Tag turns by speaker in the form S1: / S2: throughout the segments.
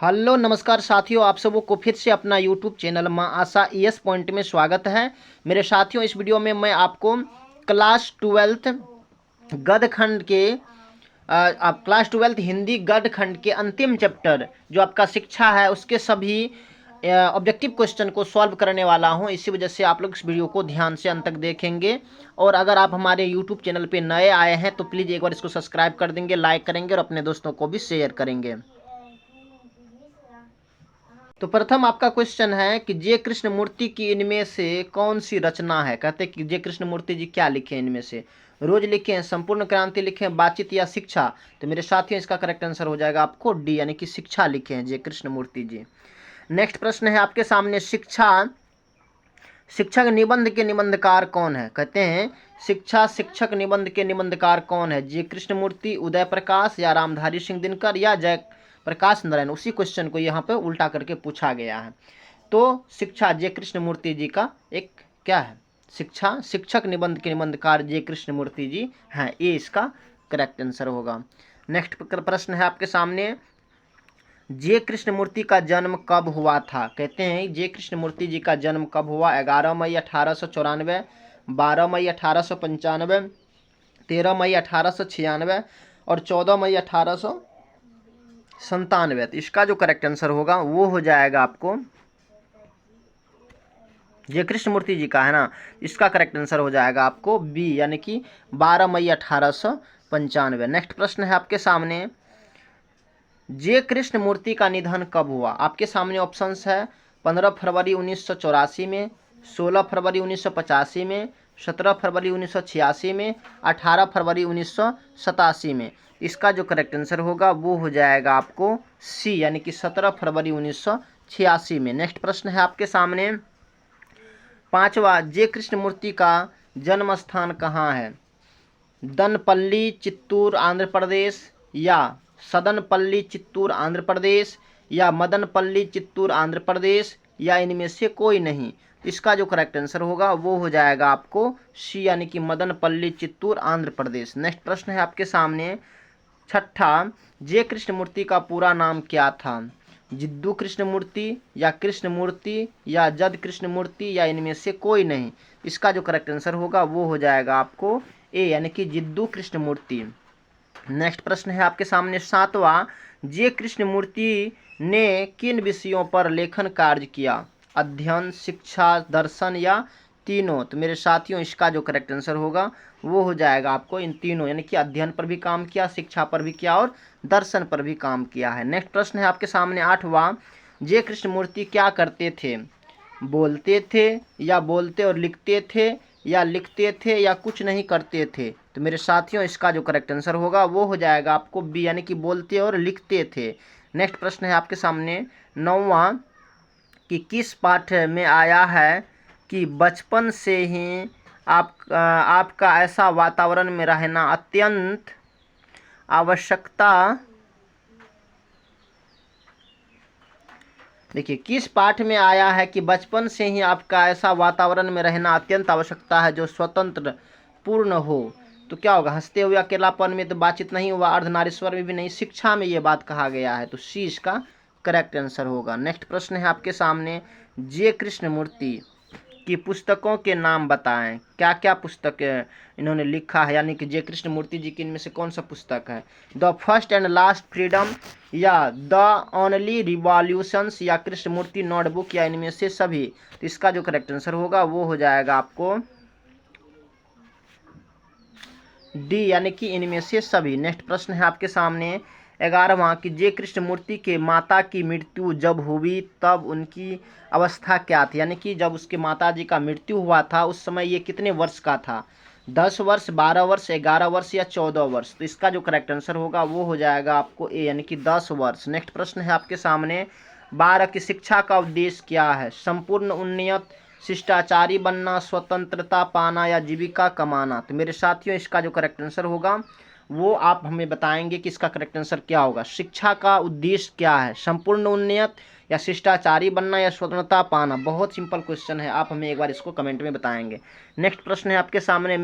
S1: Hello नमस्कार साथियों, आप सबों को फिर से अपना यूट्यूब चैनल माँ आशा ईएस पॉइंट में स्वागत है। मेरे साथियों, इस वीडियो में मैं आपको क्लास 12th गद्य खंड के आप क्लास 12th हिंदी गद्य खंड के अंतिम चैप्टर जो आपका शिक्षा है उसके सभी ऑब्जेक्टिव क्वेश्चन को सॉल्व करने वाला हूं। इसी वजह से आप लोग इस वीडियो को ध्यान से अंत तक देखेंगे। और अगर आप हमारे यूट्यूब चैनल पे नए आए हैं तो प्लीज़ एक बार इसको सब्सक्राइब कर देंगे, लाइक करेंगे और अपने दोस्तों को भी शेयर करेंगे। तो प्रथम आपका क्वेश्चन है कि जे कृष्णमूर्ति की इनमें से कौन सी रचना है। कहते हैं कि जे कृष्णमूर्ति जी क्या लिखे हैं इनमें से। रोज लिखे हैं, संपूर्ण क्रांति लिखे हैं, बातचीत या शिक्षा। तो मेरे साथियों, इसका करेक्ट आंसर हो जाएगा आपको डी, यानी कि शिक्षा लिखे हैं जे कृष्णमूर्ति जी। नेक्स्ट प्रश्न है आपके सामने, शिक्षक निबंध के निबंधकार कौन है। कहते हैं शिक्षा शिक्षक निबंध के निबंधकार कौन है। जे कृष्णमूर्ति, उदय प्रकाश या रामधारी सिंह दिनकर या जय प्रकाश नारायण। उसी क्वेश्चन को यहाँ पे उल्टा करके पूछा गया है। तो शिक्षा जे कृष्णमूर्ति जी का एक क्या है, शिक्षा शिक्षक निबंध के निबंधकार जे कृष्णमूर्ति जी हैं, ये इसका करेक्ट आंसर होगा। नेक्स्ट प्रश्न है आपके सामने, जे कृष्णमूर्ति का जन्म कब हुआ था। कहते हैं जे कृष्णमूर्ति जी का जन्म कब हुआ। 11 मई 1894, 12 मई 1895, 13 मई 1896 और 14 मई 1897। तो इसका जो करेक्ट आंसर होगा वो हो जाएगा आपको, जे कृष्णमूर्ति जी का है ना, इसका करेक्ट आंसर हो जाएगा आपको बी, यानी कि 12 मई 1895। नेक्स्ट प्रश्न है आपके सामने, जे कृष्णमूर्ति का निधन कब हुआ। आपके सामने ऑप्शंस है 15 फरवरी 1984 में, 16 फरवरी 1985 में, 17 फरवरी 1986 में, 18 फरवरी 1987 में। इसका जो करेक्ट आंसर होगा वो हो जाएगा आपको सी, यानी कि 17 फरवरी 1986 में। नेक्स्ट प्रश्न है आपके सामने, पांचवा, जे कृष्णमूर्ति का जन्म स्थान कहाँ है। दनपल्ली चित्तूर आंध्र प्रदेश, या सदनपल्ली चित्तूर आंध्र प्रदेश, या मदनपल्ली चित्तूर आंध्र प्रदेश, या इनमें से कोई नहीं। इसका जो करेक्ट आंसर होगा वो हो जाएगा आपको सी, यानी कि मदनपल्ली चित्तूर आंध्र प्रदेश। नेक्स्ट प्रश्न है आपके सामने, छठा, जे कृष्णमूर्ति का पूरा नाम क्या था। जिद्दू कृष्णमूर्ति, या कृष्णमूर्ति, या जद कृष्णमूर्ति, या इनमें से कोई नहीं। इसका जो करेक्ट आंसर होगा वो हो जाएगा आपको ए, यानी कि जिद्दू कृष्णमूर्ति। नेक्स्ट प्रश्न है आपके सामने, सातवां, जे कृष्णमूर्ति ने किन विषयों पर लेखन कार्य किया। अध्ययन, शिक्षा, दर्शन या तीनों। तो मेरे साथियों, इसका जो करेक्ट आंसर होगा वो हो जाएगा आपको इन तीनों, यानी कि अध्ययन पर भी काम किया, शिक्षा पर भी किया और दर्शन पर भी काम किया है। नेक्स्ट प्रश्न है आपके सामने, आठवां, जे कृष्णमूर्ति क्या करते थे। बोलते थे, या बोलते और लिखते थे, या लिखते थे या कुछ नहीं करते थे। तो मेरे साथियों, इसका जो करेक्ट आंसर होगा वो हो जाएगा आपको बी, यानी कि बोलते और लिखते थे। नेक्स्ट प्रश्न है आपके सामने, नौवां, कि किस पाठ में आया है कि बचपन से ही आपका ऐसा वातावरण में रहना अत्यंत आवश्यकता। देखिए, किस पाठ में आया है कि बचपन से ही आपका ऐसा वातावरण में रहना अत्यंत आवश्यकता है जो स्वतंत्र पूर्ण हो। तो क्या होगा, हंसते हुए अकेलापन में तो बातचीत नहीं हुआ, अर्धनारीश्वर में भी नहीं, शिक्षा में ये बात कहा गया है। तो सी इसका करेक्ट आंसर होगा। नेक्स्ट प्रश्न है आपके सामने, जे कृष्णमूर्ति की पुस्तकों के नाम बताएं। क्या क्या पुस्तक इन्होंने लिखा है, यानी कि जे कृष्णमूर्ति जी की इनमें से कौन सा पुस्तक है। The first and last freedom, या द ओनली रिवॉल्यूशंस, या कृष्णमूर्ति नोटबुक, या इनमें से सभी। तो इसका जो करेक्ट आंसर होगा वो हो जाएगा आपको डी, यानी कि इनमें से सभी। नेक्स्ट प्रश्न है आपके सामने, 11वां, कि जे कृष्णमूर्ति के माता की मृत्यु जब हुई तब उनकी अवस्था क्या थी। यानी कि जब उसके माता जी का मृत्यु हुआ था उस समय ये कितने वर्ष का था। 10 वर्ष, 12 वर्ष, 11 वर्ष या 14 वर्ष। तो इसका जो करेक्ट आंसर होगा वो हो जाएगा आपको ए, यानी कि 10 वर्ष। नेक्स्ट प्रश्न है आपके सामने, 12 की शिक्षा का उद्देश्य क्या है। संपूर्ण उन्नयन, शिष्टाचारी बनना, स्वतंत्रता पाना, या जीविका कमाना। तो मेरे साथियों, इसका जो करेक्ट आंसर होगा वो आप हमें बताएंगे कि इसका करेक्ट आंसर क्या होगा। शिक्षा का उद्देश्य क्या है, संपूर्ण उन्नयन, या शिष्टाचारी बनना, या स्वतंत्रता पाना। बहुत सिंपल क्वेश्चन है, आप हमें एक बार इसको कमेंट में बताएंगे। नेक्स्ट प्रश्न है आपके सामने,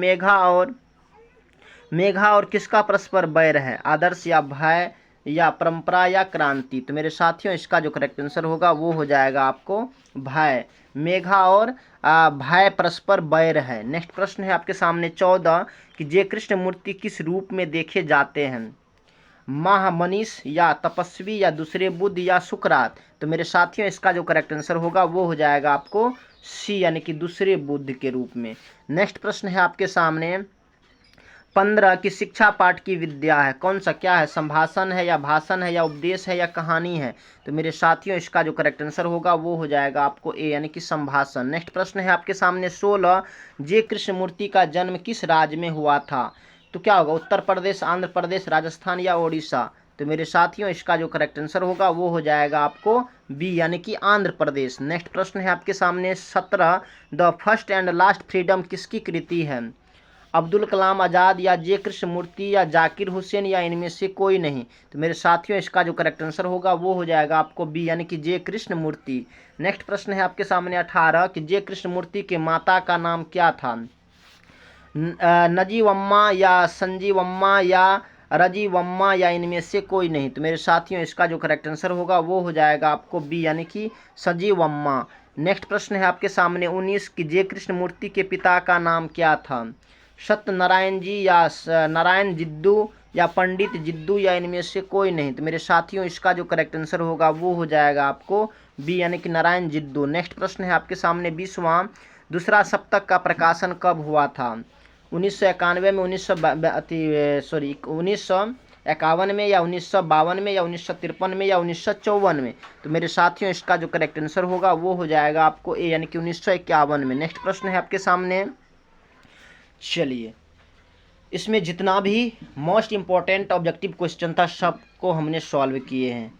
S1: मेघा और किसका परस्पर बैर है। आदर्श, या भय, या परंपरा या क्रांति। तो मेरे साथियों इसका जो करेक्ट आंसर होगा वो हो जाएगा आपको भय। मेघा और भय परस्पर बैर है। नेक्स्ट प्रश्न है आपके सामने 14 कि जे कृष्ण मूर्ति किस रूप में देखे जाते हैं? महामनीष या तपस्वी या दूसरे बुद्ध या सुकरात। तो मेरे साथियों इसका जो करेक्ट आंसर होगा वो हो जाएगा आपको सी यानी कि दूसरे बुद्ध के रूप में। नेक्स्ट प्रश्न है आपके सामने 15 की शिक्षा पाठ की विद्या है कौन सा? क्या है? संभाषण है या भाषण है या उपदेश है या कहानी है? तो मेरे साथियों इसका जो करेक्ट आंसर होगा वो हो जाएगा आपको ए यानी कि संभाषण। नेक्स्ट प्रश्न है आपके सामने 16 जे कृष्ण मूर्ति का जन्म किस राज्य में हुआ था? तो क्या होगा? उत्तर प्रदेश, आंध्र प्रदेश, राजस्थान या ओडिशा। तो मेरे साथियों इसका जो करेक्ट आंसर होगा वो हो जाएगा आपको बी यानी कि आंध्र प्रदेश। नेक्स्ट प्रश्न है आपके सामने 17 the first and last freedom किसकी कृति है? अब्दुल कलाम आज़ाद या जे कृष्ण मूर्ति या जाकिर हुसैन या इनमें से कोई नहीं। तो मेरे साथियों इसका जो करेक्ट आंसर होगा वो हो जाएगा आपको बी यानी कि जे कृष्ण मूर्ति। नेक्स्ट प्रश्न है आपके सामने 18 कि जे कृष्ण मूर्ति के माता का नाम क्या था? नजीवम्मा या संजीवम्मा या रजीवम्मा या इनमें से कोई नहीं। तो मेरे साथियों इसका जो करेक्ट आंसर होगा वो हो जाएगा आपको बी यानी कि सजीवम्मा। नेक्स्ट प्रश्न है आपके सामने 19 कि जे कृष्ण मूर्ति के पिता का नाम क्या था? सत्यनारायण जी या नारायण जिद्दू या पंडित जिद्दू या इनमें से कोई नहीं। तो मेरे साथियों इसका जो करेक्ट आंसर होगा वो हो जाएगा आपको बी यानी कि नारायण जिद्दू। नेक्स्ट प्रश्न है आपके सामने 20वां दूसरा सप्तक का प्रकाशन कब हुआ था? 1991 में, 1951 में या 1952 में या 1953 में या 1954 में। तो मेरे साथियों इसका जो करेक्ट आंसर होगा वो हो जाएगा आपको ए यानी कि 1951 में। नेक्स्ट प्रश्न है आपके सामने, चलिए इसमें जितना भी मोस्ट इम्पॉर्टेंट ऑब्जेक्टिव क्वेश्चन था सबको हमने सॉल्व किए हैं।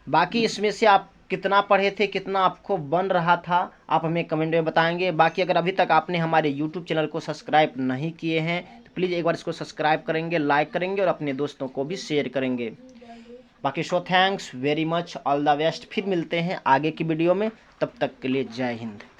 S1: बाकी इसमें से आप कितना पढ़े थे, कितना आपको बन रहा था, आप हमें कमेंट में बताएंगे। बाकी अगर अभी तक आपने हमारे यूट्यूब चैनल को सब्सक्राइब नहीं किए हैं तो प्लीज़ एक बार इसको सब्सक्राइब करेंगे, लाइक करेंगे और अपने दोस्तों को भी शेयर करेंगे। बाकी thanks very much, all the best. फिर मिलते हैं आगे की वीडियो में, तब तक के लिए जय हिंद।